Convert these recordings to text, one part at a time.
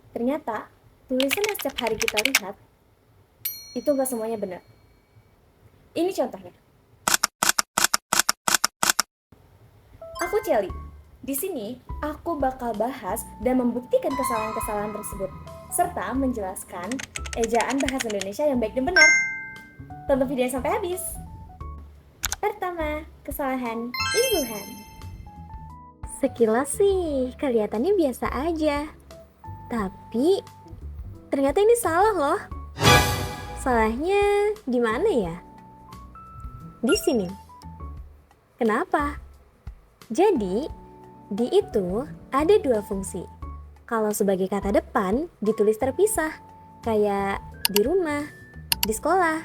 Ternyata, tulisan yang setiap hari kita lihat, itu nggak semuanya benar. Ini contohnya. Aku Celi. Di sini, aku bakal bahas dan membuktikan kesalahan-kesalahan tersebut, serta menjelaskan ejaan bahasa Indonesia yang baik dan benar. Tonton videonya sampai habis. Pertama, kesalahan imbuhan. Sekilas sih kelihatannya biasa aja, tapi ternyata ini salah loh. Salahnya di mana ya? Di sini. Kenapa? Jadi, di itu ada dua fungsi. Kalau sebagai kata depan ditulis terpisah, kayak di rumah, di sekolah.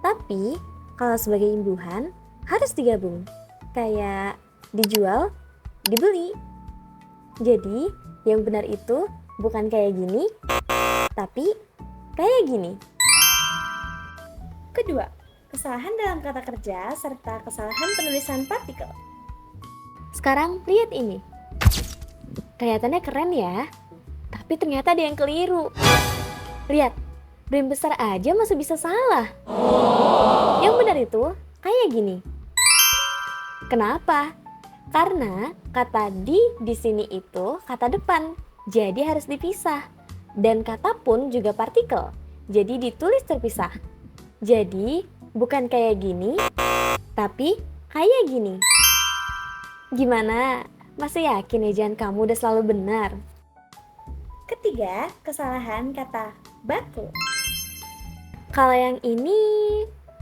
Tapi, kalau sebagai imbuhan harus digabung, kayak dijual, dibeli. Jadi, yang benar itu bukan kayak gini, tapi kayak gini. Kedua, kesalahan dalam kata kerja serta kesalahan penulisan partikel. Sekarang lihat ini. Kelihatannya keren ya, tapi ternyata ada yang keliru. Lihat, brand besar aja masih bisa salah. Yang benar itu kayak gini. Kenapa? Karena kata di sini itu kata depan, jadi harus dipisah. Dan kata pun juga partikel, jadi ditulis terpisah. Jadi bukan kayak gini, tapi kayak gini. Gimana? Masih yakin ejaan kamu udah selalu benar? Ketiga, kesalahan kata baku. Kalau yang ini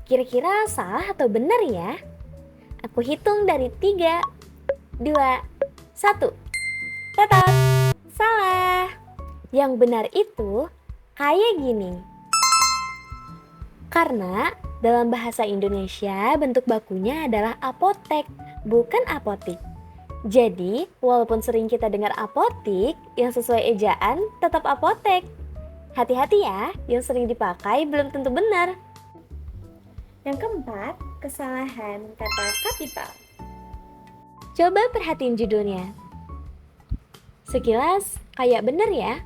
kira-kira salah atau benar ya? Aku hitung dari 3, 2, 1. Tetot! Salah! Yang benar itu kayak gini. Karena dalam bahasa Indonesia bentuk bakunya adalah apotek, bukan apotik. Jadi, walaupun sering kita dengar apotik, yang sesuai ejaan tetap apotek. Hati-hati ya, yang sering dipakai belum tentu benar. Yang keempat, kesalahan kata kapital. Coba perhatiin judulnya. Sekilas kayak benar ya,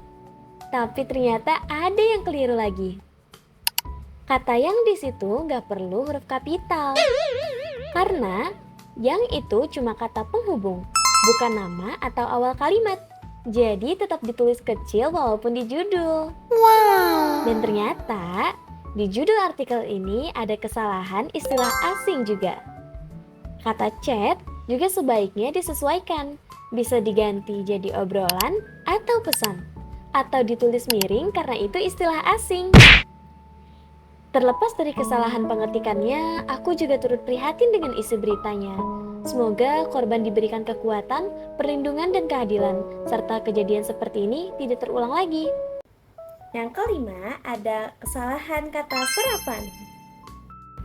tapi ternyata ada yang keliru lagi. Kata yang di situ nggak perlu huruf kapital, karena yang itu cuma kata penghubung, bukan nama atau awal kalimat. Jadi tetap ditulis kecil walaupun di judul. Wow. Dan ternyata di judul artikel ini ada kesalahan istilah asing juga. Kata chat juga sebaiknya disesuaikan. Bisa diganti jadi obrolan atau pesan. Atau ditulis miring karena itu istilah asing. Terlepas dari kesalahan pengetikannya, aku juga turut prihatin dengan isi beritanya. Semoga korban diberikan kekuatan, perlindungan, dan keadilan, serta kejadian seperti ini tidak terulang lagi. Yang kelima, ada kesalahan kata serapan.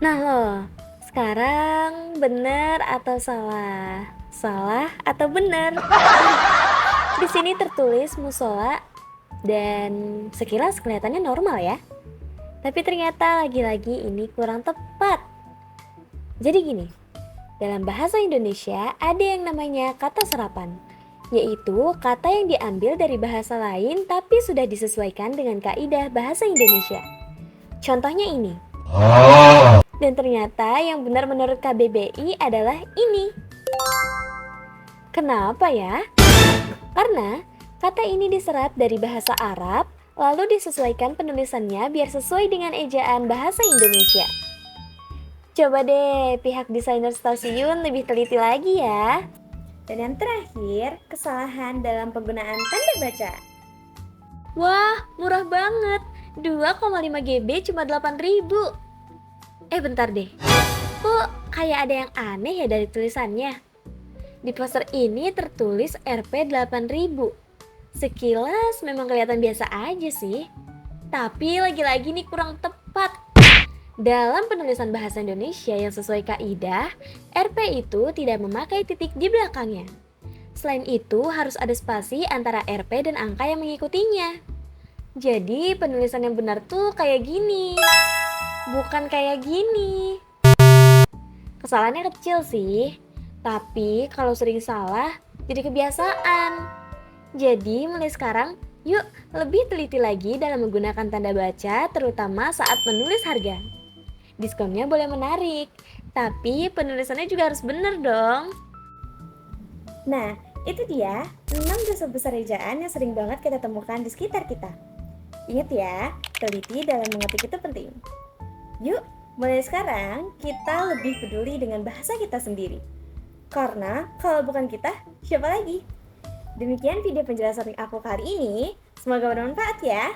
Nah loh, sekarang benar atau salah? Salah atau benar? Di sini tertulis musola dan sekilas kelihatannya normal ya. Tapi ternyata lagi-lagi ini kurang tepat. Jadi gini, dalam bahasa Indonesia ada yang namanya kata serapan, yaitu kata yang diambil dari bahasa lain tapi sudah disesuaikan dengan kaidah bahasa Indonesia. Contohnya ini. Dan ternyata yang benar menurut KBBI adalah ini. Kenapa ya? Karena kata ini diserap dari bahasa Arab, lalu disesuaikan penulisannya biar sesuai dengan ejaan bahasa Indonesia. Coba deh pihak desainer stasiun lebih teliti lagi ya. Dan yang terakhir, kesalahan dalam penggunaan tanda baca. Wah, murah banget. 2,5 GB cuma 8.000. Bentar deh. Kok kayak ada yang aneh ya dari tulisannya? Di poster ini tertulis Rp 8.000. Sekilas memang kelihatan biasa aja sih. Tapi lagi-lagi nih kurang tepat. Dalam penulisan bahasa Indonesia yang sesuai kaidah, Rp itu tidak memakai titik di belakangnya. Selain itu harus ada spasi antara Rp dan angka yang mengikutinya. Jadi penulisan yang benar tuh kayak gini, bukan kayak gini. Kesalahannya kecil sih, tapi kalau sering salah jadi kebiasaan. Jadi mulai sekarang Yuk, lebih teliti lagi dalam menggunakan tanda baca, terutama saat menulis harga. Diskonnya boleh menarik, tapi penulisannya juga harus benar dong. Nah, itu dia 6 dosa besar ejaan yang sering banget kita temukan di sekitar kita. Ingat ya, teliti dalam mengetik itu penting. Yuk, mulai sekarang kita lebih peduli dengan bahasa kita sendiri. Karena kalau bukan kita, siapa lagi? Demikian video penjelasan aku kali ini. Semoga bermanfaat ya.